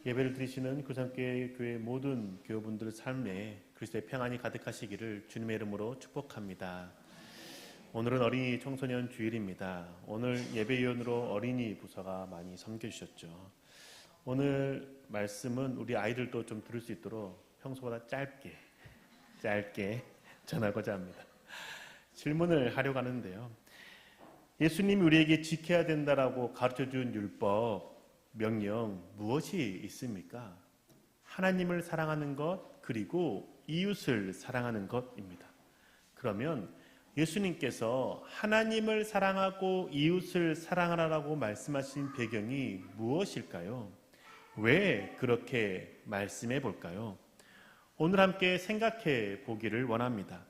예배를 드리시는 구성교회 교회 모든 교우분들 삶에 그리스도의 평안이 가득하시기를 주님의 이름으로 축복합니다. 오늘은 어린이 청소년 주일입니다. 오늘 예배위원으로 어린이 부서가 많이 섬겨주셨죠. 오늘 말씀은 우리 아이들도 좀 들을 수 있도록 평소보다 짧게 전하고자 합니다. 질문을 하려고 하는데요. 예수님이 우리에게 지켜야 된다라고 가르쳐준 율법, 명령 무엇이 있습니까? 하나님을 사랑하는 것 그리고 이웃을 사랑하는 것입니다. 그러면 예수님께서 하나님을 사랑하고 이웃을 사랑하라고 말씀하신 배경이 무엇일까요? 왜 그렇게 말씀해 볼까요? 오늘 함께 생각해 보기를 원합니다.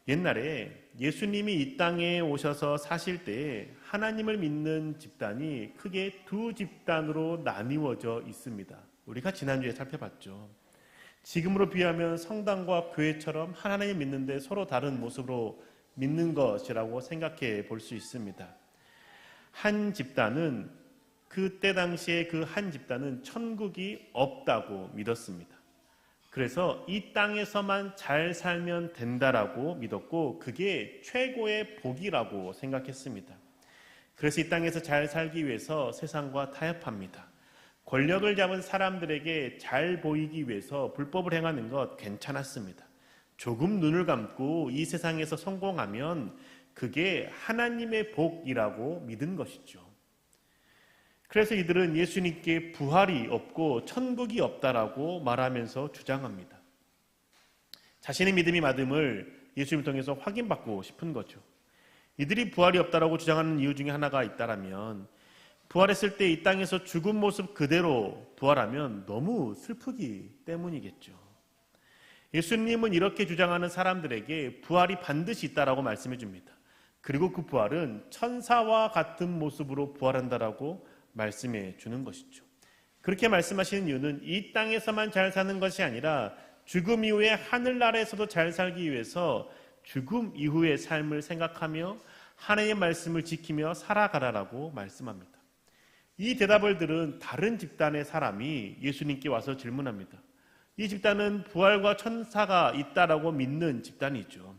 옛날에 예수님이 이 땅에 오셔서 사실 때에 하나님을 믿는 집단이 크게 두 집단으로 나뉘어져 있습니다. 우리가 지난주에 살펴봤죠. 지금으로 비하면 성당과 교회처럼 하나님을 믿는데 서로 다른 모습으로 믿는 것이라고 생각해 볼 수 있습니다. 한 집단은 그때 당시에 그 한 집단은 천국이 없다고 믿었습니다. 그래서 이 땅에서만 잘 살면 된다라고 믿었고 그게 최고의 복이라고 생각했습니다. 그래서 이 땅에서 잘 살기 위해서 세상과 타협합니다. 권력을 잡은 사람들에게 잘 보이기 위해서 불법을 행하는 것 괜찮았습니다. 조금 눈을 감고 이 세상에서 성공하면 그게 하나님의 복이라고 믿은 것이죠. 그래서 이들은 예수님께 부활이 없고 천국이 없다라고 말하면서 주장합니다. 자신의 믿음이 맞음을 예수님을 통해서 확인받고 싶은 거죠. 이들이 부활이 없다라고 주장하는 이유 중에 하나가 있다라면 부활했을 때 이 땅에서 죽은 모습 그대로 부활하면 너무 슬프기 때문이겠죠. 예수님은 이렇게 주장하는 사람들에게 부활이 반드시 있다라고 말씀해 줍니다. 그리고 그 부활은 천사와 같은 모습으로 부활한다라고 말씀해 주는 것이죠. 그렇게 말씀하시는 이유는 이 땅에서만 잘 사는 것이 아니라 죽음 이후에 하늘나라에서도 잘 살기 위해서 죽음 이후의 삶을 생각하며 하나님의 말씀을 지키며 살아가라라고 말씀합니다. 이 대답을 들은 다른 집단의 사람이 예수님께 와서 질문합니다. 이 집단은 부활과 천사가 있다라고 믿는 집단이죠.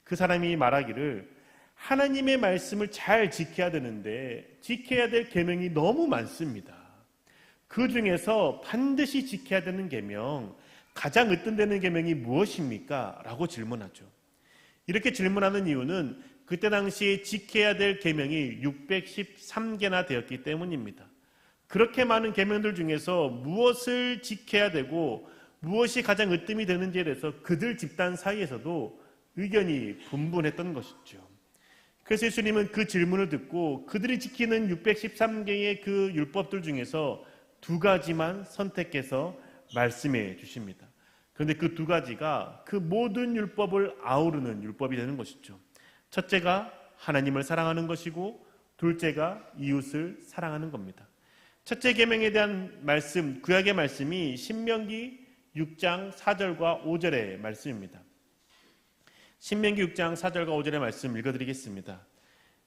그 사람이 말하기를 하나님의 말씀을 잘 지켜야 되는데 지켜야 될 계명이 너무 많습니다. 그 중에서 반드시 지켜야 되는 계명, 가장 으뜸되는 계명이 무엇입니까? 라고 질문하죠. 이렇게 질문하는 이유는 그때 당시에 지켜야 될 계명이 613개나 되었기 때문입니다. 그렇게 많은 계명들 중에서 무엇을 지켜야 되고 무엇이 가장 으뜸이 되는지에 대해서 그들 집단 사이에서도 의견이 분분했던 것이죠. 그래서 예수님은 그 질문을 듣고 그들이 지키는 613개의 그 율법들 중에서 두 가지만 선택해서 말씀해 주십니다. 그런데 그 두 가지가 그 모든 율법을 아우르는 율법이 되는 것이죠. 첫째가 하나님을 사랑하는 것이고 둘째가 이웃을 사랑하는 겁니다. 첫째 계명에 대한 말씀, 구약의 말씀이 신명기 6장 4절과 5절의 말씀입니다. 신명기 6장 4절과 5절의 말씀 읽어드리겠습니다.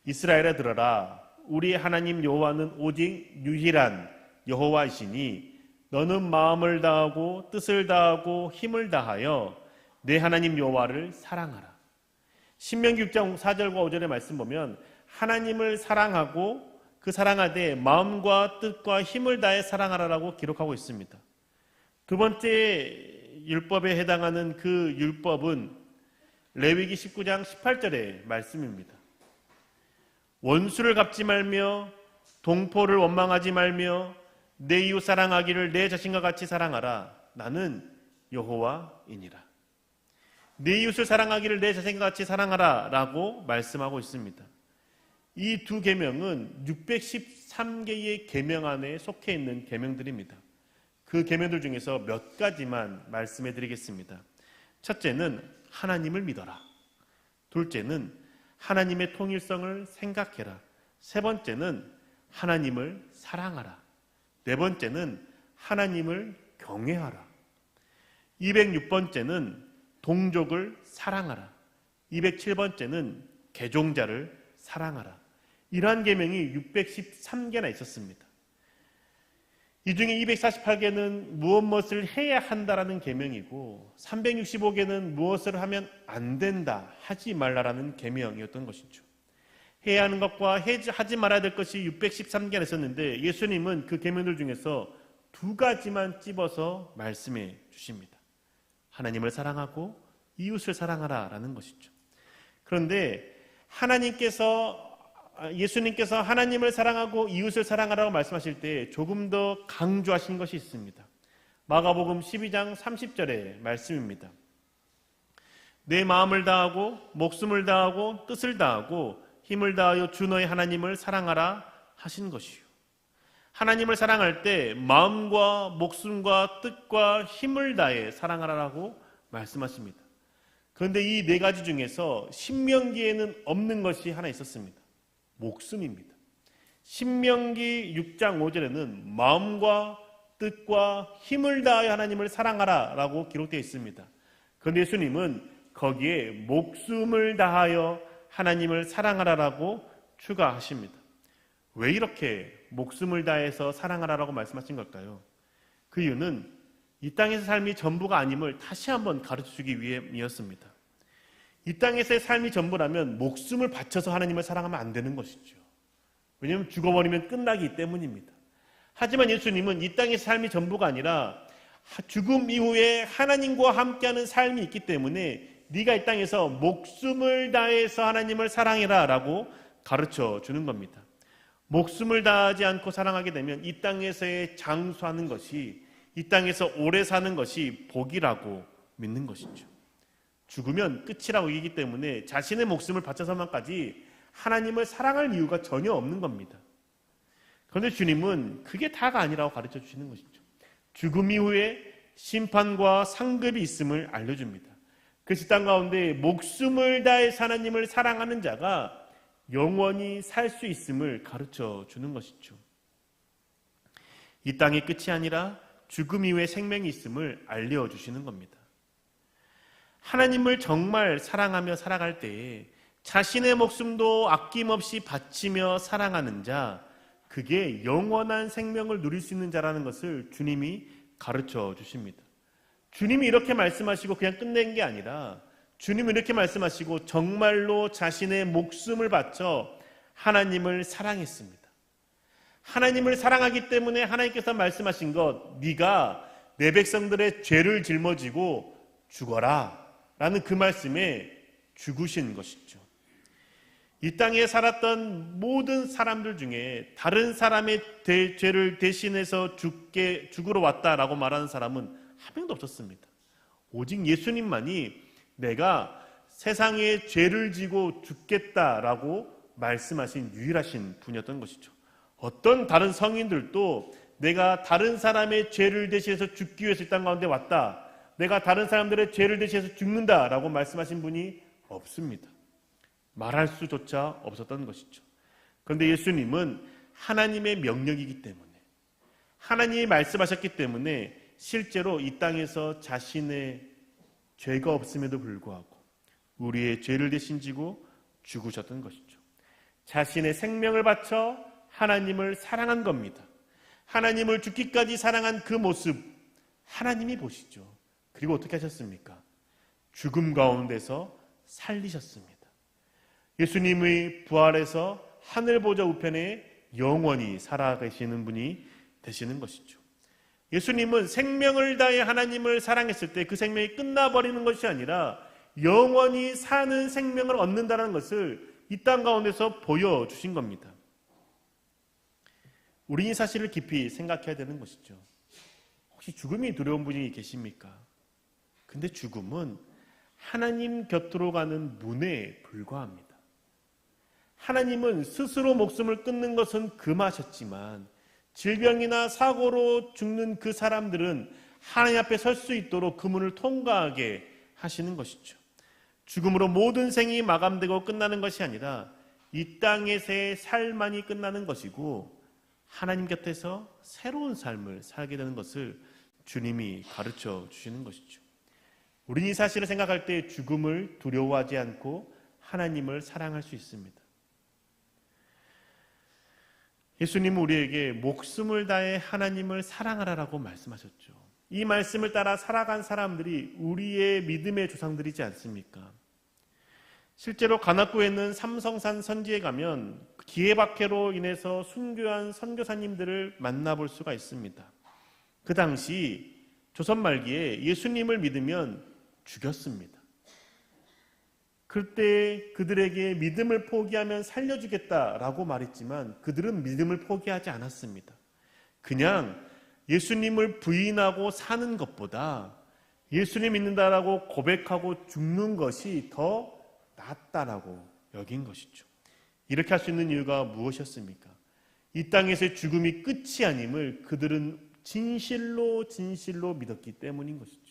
이스라엘아 들어라. 우리 하나님 여호와는 오직 유일한 여호와이시니 너는 마음을 다하고 뜻을 다하고 힘을 다하여 내 하나님 여호와를 사랑하라. 신명기 6장 4절과 5절의 말씀 보면 하나님을 사랑하고 그 사랑하되 마음과 뜻과 힘을 다해 사랑하라라고 기록하고 있습니다. 두 번째 율법에 해당하는 그 율법은 레위기 19장 18절의 말씀입니다. 원수를 갚지 말며 동포를 원망하지 말며 내 이웃 사랑하기를 내 자신과 같이 사랑하라. 나는 여호와이니라. 내 이웃을 사랑하기를 내 자신과 같이 사랑하라 라고 말씀하고 있습니다. 이 두 계명은 613개의 계명 안에 속해 있는 계명들입니다. 그 계명들 중에서 몇 가지만 말씀해 드리겠습니다. 첫째는 하나님을 믿어라. 둘째는 하나님의 통일성을 생각해라. 세 번째는 하나님을 사랑하라. 네 번째는 하나님을 경외하라. 206번째는 동족을 사랑하라. 207번째는 개종자를 사랑하라. 이러한 계명이 613개나 있었습니다. 이 중에 248개는 무엇을 해야 한다라는 계명이고 365개는 무엇을 하면 안 된다, 하지 말라라는 계명이었던 것이죠. 해야 하는 것과 하지 말아야 될 것이 613개나 있었는데 예수님은 그 계명들 중에서 두 가지만 찝어서 말씀해 주십니다. 하나님을 사랑하고 이웃을 사랑하라라는 것이죠. 그런데 예수님께서 하나님을 사랑하고 이웃을 사랑하라고 말씀하실 때 조금 더 강조하신 것이 있습니다. 마가복음 12장 30절의 말씀입니다. 내 마음을 다하고 목숨을 다하고 뜻을 다하고 힘을 다하여 주 너의 하나님을 사랑하라 하신 것이요. 하나님을 사랑할 때 마음과 목숨과 뜻과 힘을 다해 사랑하라라고 말씀하십니다. 그런데 이 네 가지 중에서 신명기에는 없는 것이 하나 있었습니다. 목숨입니다. 신명기 6장 5절에는 마음과 뜻과 힘을 다하여 하나님을 사랑하라라고 기록되어 있습니다. 그런데 예수님은 거기에 목숨을 다하여 하나님을 사랑하라라고 추가하십니다. 왜 이렇게 목숨을 다해서 사랑하라라고 말씀하신 걸까요? 그 이유는 이 땅에서 삶이 전부가 아님을 다시 한번 가르쳐주기 위함이었습니다. 이 땅에서의 삶이 전부라면 목숨을 바쳐서 하나님을 사랑하면 안 되는 것이죠. 왜냐하면 죽어버리면 끝나기 때문입니다. 하지만 예수님은 이 땅의 삶이 전부가 아니라 죽음 이후에 하나님과 함께하는 삶이 있기 때문에 네가 이 땅에서 목숨을 다해서 하나님을 사랑해라 라고 가르쳐 주는 겁니다. 목숨을 다하지 않고 사랑하게 되면 이 땅에서의 장수하는 것이, 이 땅에서 오래 사는 것이 복이라고 믿는 것이죠. 죽으면 끝이라고 여기기 때문에 자신의 목숨을 바쳐서만까지 하나님을 사랑할 이유가 전혀 없는 겁니다. 그런데 주님은 그게 다가 아니라고 가르쳐 주시는 것이죠. 죽음 이후에 심판과 상급이 있음을 알려줍니다. 그 땅 가운데 목숨을 다해서 하나님을 사랑하는 자가 영원히 살 수 있음을 가르쳐 주는 것이죠. 이 땅의 끝이 아니라 죽음 이후에 생명이 있음을 알려주시는 겁니다. 하나님을 정말 사랑하며 살아갈 때에 자신의 목숨도 아낌없이 바치며 사랑하는 자, 그게 영원한 생명을 누릴 수 있는 자라는 것을 주님이 가르쳐 주십니다. 주님이 이렇게 말씀하시고 그냥 끝낸 게 아니라 주님이 이렇게 말씀하시고 정말로 자신의 목숨을 바쳐 하나님을 사랑했습니다. 하나님을 사랑하기 때문에 하나님께서 말씀하신 것, 네가 내 백성들의 죄를 짊어지고 죽어라 라는 그 말씀에 죽으신 것이죠. 이 땅에 살았던 모든 사람들 중에 다른 사람의 죄를 대신해서 죽으러 왔다라고 말하는 사람은 한 명도 없었습니다. 오직 예수님만이 내가 세상에 죄를 지고 죽겠다라고 말씀하신 유일하신 분이었던 것이죠. 어떤 다른 성인들도 내가 다른 사람의 죄를 대신해서 죽기 위해서 이 땅 가운데 왔다, 내가 다른 사람들의 죄를 대신해서 죽는다라고 말씀하신 분이 없습니다. 말할 수조차 없었던 것이죠. 그런데 예수님은 하나님의 명령이기 때문에, 하나님이 말씀하셨기 때문에 실제로 이 땅에서 자신의 죄가 없음에도 불구하고 우리의 죄를 대신 지고 죽으셨던 것이죠. 자신의 생명을 바쳐 하나님을 사랑한 겁니다. 하나님을 죽기까지 사랑한 그 모습 하나님이 보시죠. 그리고 어떻게 하셨습니까? 죽음 가운데서 살리셨습니다. 예수님의 부활해서 하늘 보좌 우편에 영원히 살아계시는 분이 되시는 것이죠. 예수님은 생명을 다해 하나님을 사랑했을 때 그 생명이 끝나버리는 것이 아니라 영원히 사는 생명을 얻는다는 것을 이 땅 가운데서 보여주신 겁니다. 우리는 이 사실을 깊이 생각해야 되는 것이죠. 혹시 죽음이 두려운 분이 계십니까? 근데 죽음은 하나님 곁으로 가는 문에 불과합니다. 하나님은 스스로 목숨을 끊는 것은 금하셨지만 질병이나 사고로 죽는 그 사람들은 하나님 앞에 설 수 있도록 그 문을 통과하게 하시는 것이죠. 죽음으로 모든 생이 마감되고 끝나는 것이 아니라 이 땅에서의 삶만이 끝나는 것이고 하나님 곁에서 새로운 삶을 살게 되는 것을 주님이 가르쳐 주시는 것이죠. 우리는 이 사실을 생각할 때 죽음을 두려워하지 않고 하나님을 사랑할 수 있습니다. 예수님은 우리에게 목숨을 다해 하나님을 사랑하라라고 말씀하셨죠. 이 말씀을 따라 살아간 사람들이 우리의 믿음의 조상들이지 않습니까? 실제로 관악구에 있는 삼성산 선지에 가면 기회박해로 인해서 순교한 선교사님들을 만나볼 수가 있습니다. 그 당시 조선 말기에 예수님을 믿으면 죽였습니다. 그때 그들에게 믿음을 포기하면 살려주겠다라고 말했지만 그들은 믿음을 포기하지 않았습니다. 그냥 예수님을 부인하고 사는 것보다 예수님 믿는다라고 고백하고 죽는 것이 더 낫다라고 여긴 것이죠. 이렇게 할 수 있는 이유가 무엇이었습니까? 이 땅에서의 죽음이 끝이 아님을 그들은 진실로 믿었기 때문인 것이죠.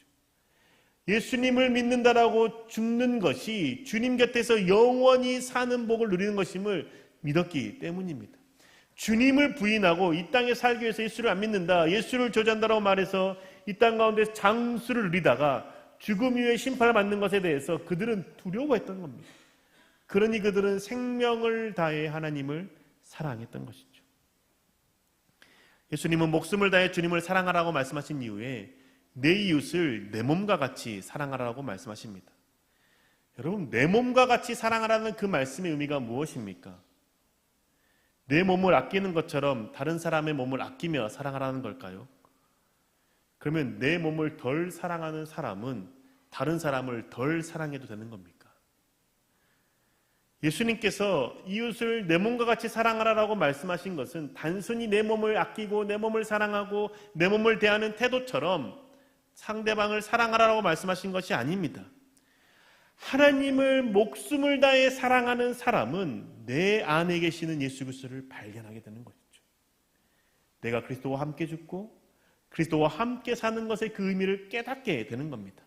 예수님을 믿는다라고 죽는 것이 주님 곁에서 영원히 사는 복을 누리는 것임을 믿었기 때문입니다. 주님을 부인하고 이 땅에 살기 위해서 예수를 안 믿는다, 예수를 저주한다라고 말해서 이 땅 가운데 장수를 누리다가 죽음 이후에 심판을 받는 것에 대해서 그들은 두려워했던 겁니다. 그러니 그들은 생명을 다해 하나님을 사랑했던 것이죠. 예수님은 목숨을 다해 주님을 사랑하라고 말씀하신 이후에 내 이웃을 내 몸과 같이 사랑하라고 말씀하십니다. 여러분, 내 몸과 같이 사랑하라는 그 말씀의 의미가 무엇입니까? 내 몸을 아끼는 것처럼 다른 사람의 몸을 아끼며 사랑하라는 걸까요? 그러면 내 몸을 덜 사랑하는 사람은 다른 사람을 덜 사랑해도 되는 겁니까? 예수님께서 이웃을 내 몸과 같이 사랑하라고 말씀하신 것은 단순히 내 몸을 아끼고 내 몸을 사랑하고 내 몸을 대하는 태도처럼 상대방을 사랑하라고 말씀하신 것이 아닙니다. 하나님을 목숨을 다해 사랑하는 사람은 내 안에 계시는 예수 그리스도를 발견하게 되는 것이죠. 내가 그리스도와 함께 죽고 그리스도와 함께 사는 것의 그 의미를 깨닫게 되는 겁니다.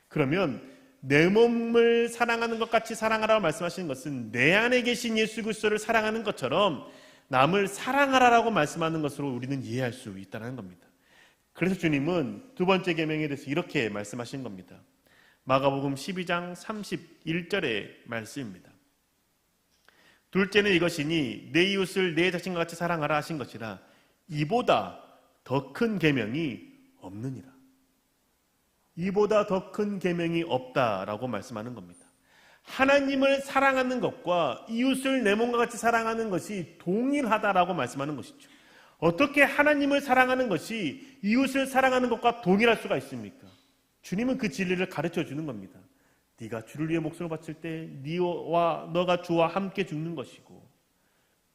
그러면 내 몸을 사랑하는 것 같이 사랑하라고 말씀하시는 것은 내 안에 계신 예수 그리스도를 사랑하는 것처럼 남을 사랑하라고 말씀하는 것으로 우리는 이해할 수 있다는 겁니다. 그래서 주님은 두 번째 계명에 대해서 이렇게 말씀하신 겁니다. 마가복음 12장 31절의 말씀입니다. 둘째는 이것이니 내 이웃을 내 자신과 같이 사랑하라 하신 것이라 이보다 더 큰 계명이 없느니라. 이보다 더 큰 계명이 없다라고 말씀하는 겁니다. 하나님을 사랑하는 것과 이웃을 내 몸과 같이 사랑하는 것이 동일하다라고 말씀하는 것이죠. 어떻게 하나님을 사랑하는 것이 이웃을 사랑하는 것과 동일할 수가 있습니까? 주님은 그 진리를 가르쳐 주는 겁니다. 네가 주를 위해 목숨을 바칠 때 너가 주와 함께 죽는 것이고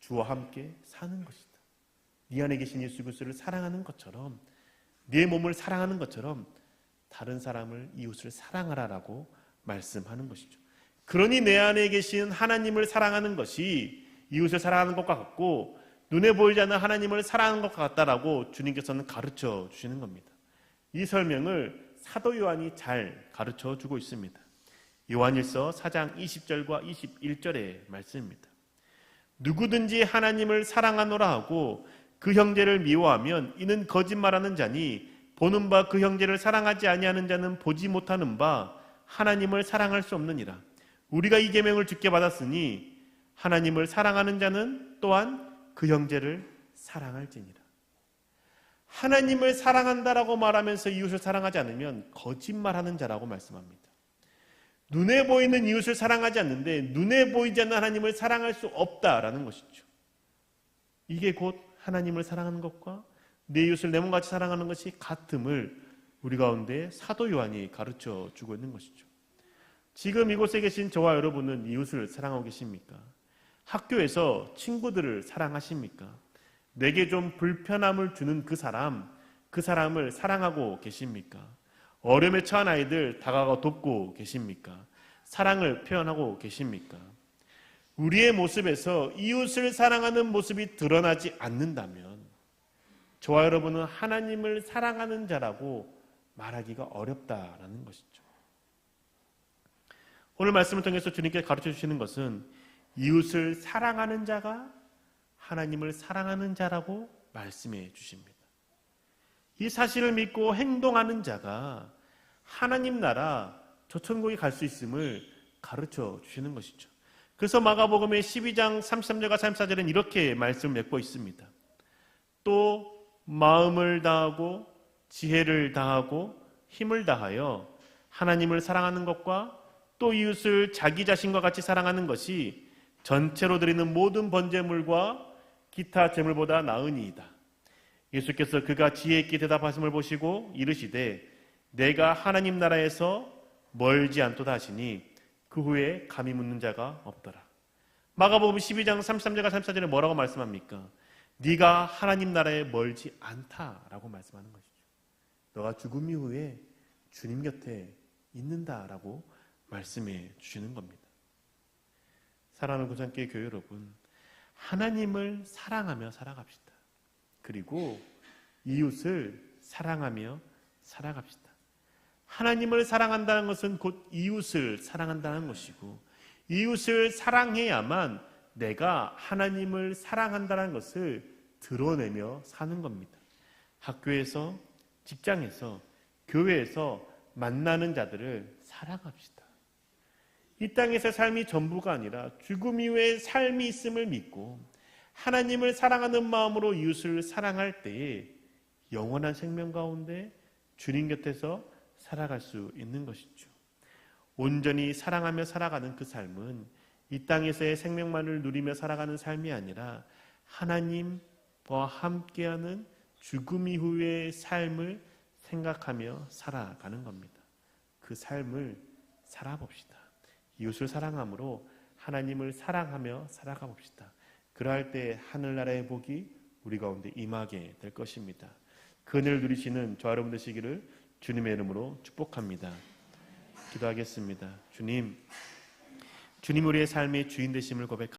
주와 함께 사는 것이다. 네 안에 계신 예수 그리스도를 사랑하는 것처럼 네 몸을 사랑하는 것처럼 다른 사람을 이웃을 사랑하라라고 말씀하는 것이죠. 그러니 내 안에 계신 하나님을 사랑하는 것이 이웃을 사랑하는 것과 같고 눈에 보이지 않는 하나님을 사랑하는 것과 같다라고 주님께서는 가르쳐 주시는 겁니다. 이 설명을 사도 요한이 잘 가르쳐 주고 있습니다. 요한일서 4장 20절과 21절의 말씀입니다. 누구든지 하나님을 사랑하노라 하고 그 형제를 미워하면 이는 거짓말하는 자니 보는 바 그 형제를 사랑하지 아니하는 자는 보지 못하는 바 하나님을 사랑할 수 없느니라. 우리가 이 계명을 주께 받았으니 하나님을 사랑하는 자는 또한 그 형제를 사랑할지니라. 하나님을 사랑한다라고 말하면서 이웃을 사랑하지 않으면 거짓말하는 자라고 말씀합니다. 눈에 보이는 이웃을 사랑하지 않는데 눈에 보이지 않는 하나님을 사랑할 수 없다라는 것이죠. 이게 곧 하나님을 사랑하는 것과 내 이웃을 내 몸같이 사랑하는 것이 같음을 우리 가운데 사도 요한이 가르쳐 주고 있는 것이죠. 지금 이곳에 계신 저와 여러분은 이웃을 사랑하고 계십니까? 학교에서 친구들을 사랑하십니까? 내게 좀 불편함을 주는 그 사람을 사랑하고 계십니까? 어려움에 처한 아이들 다가가 돕고 계십니까? 사랑을 표현하고 계십니까? 우리의 모습에서 이웃을 사랑하는 모습이 드러나지 않는다면 저와 여러분은 하나님을 사랑하는 자라고 말하기가 어렵다라는 것이죠. 오늘 말씀을 통해서 주님께서 가르쳐 주시는 것은 이웃을 사랑하는 자가 하나님을 사랑하는 자라고 말씀해 주십니다. 이 사실을 믿고 행동하는 자가 하나님 나라 저 천국에 갈 수 있음을 가르쳐 주시는 것이죠. 그래서 마가복음의 12장 33절과 34절은 이렇게 말씀을 맺고 있습니다. 또 마음을 다하고 지혜를 다하고 힘을 다하여 하나님을 사랑하는 것과 또 이웃을 자기 자신과 같이 사랑하는 것이 전체로 드리는 모든 번제물과 기타 제물보다 나으니이다. 예수께서 그가 지혜 있게 대답하심을 보시고 이르시되 내가 하나님 나라에서 멀지 않도다 하시니 그 후에 감히 묻는 자가 없더라. 마가복음 12장 33절과 34절에 뭐라고 말씀합니까? 네가 하나님 나라에 멀지 않다라고 말씀하는 것이죠. 너가 죽음 이후에 주님 곁에 있는다라고 말씀해 주시는 겁니다. 사랑하는 고창교회 교회 여러분, 하나님을 사랑하며 살아갑시다. 그리고 이웃을 사랑하며 살아갑시다. 하나님을 사랑한다는 것은 곧 이웃을 사랑한다는 것이고, 이웃을 사랑해야만 내가 하나님을 사랑한다는 것을 드러내며 사는 겁니다. 학교에서, 직장에서, 교회에서 만나는 자들을 사랑합시다. 이 땅에서의 삶이 전부가 아니라 죽음 이후의 삶이 있음을 믿고 하나님을 사랑하는 마음으로 이웃을 사랑할 때에 영원한 생명 가운데 주님 곁에서 살아갈 수 있는 것이죠. 온전히 사랑하며 살아가는 그 삶은 이 땅에서의 생명만을 누리며 살아가는 삶이 아니라 하나님과 함께하는 죽음 이후의 삶을 생각하며 살아가는 겁니다. 그 삶을 살아봅시다. 이웃을 사랑함으로 하나님을 사랑하며 살아가 봅시다. 그러할 때 하늘나라의 복이 우리 가운데 임하게 될 것입니다. 그 은혜를 누리시는 저와 여러분 되시기를 주님의 이름으로 축복합니다. 기도하겠습니다. 주님 우리의 삶의 주인 되심을 고백합니다.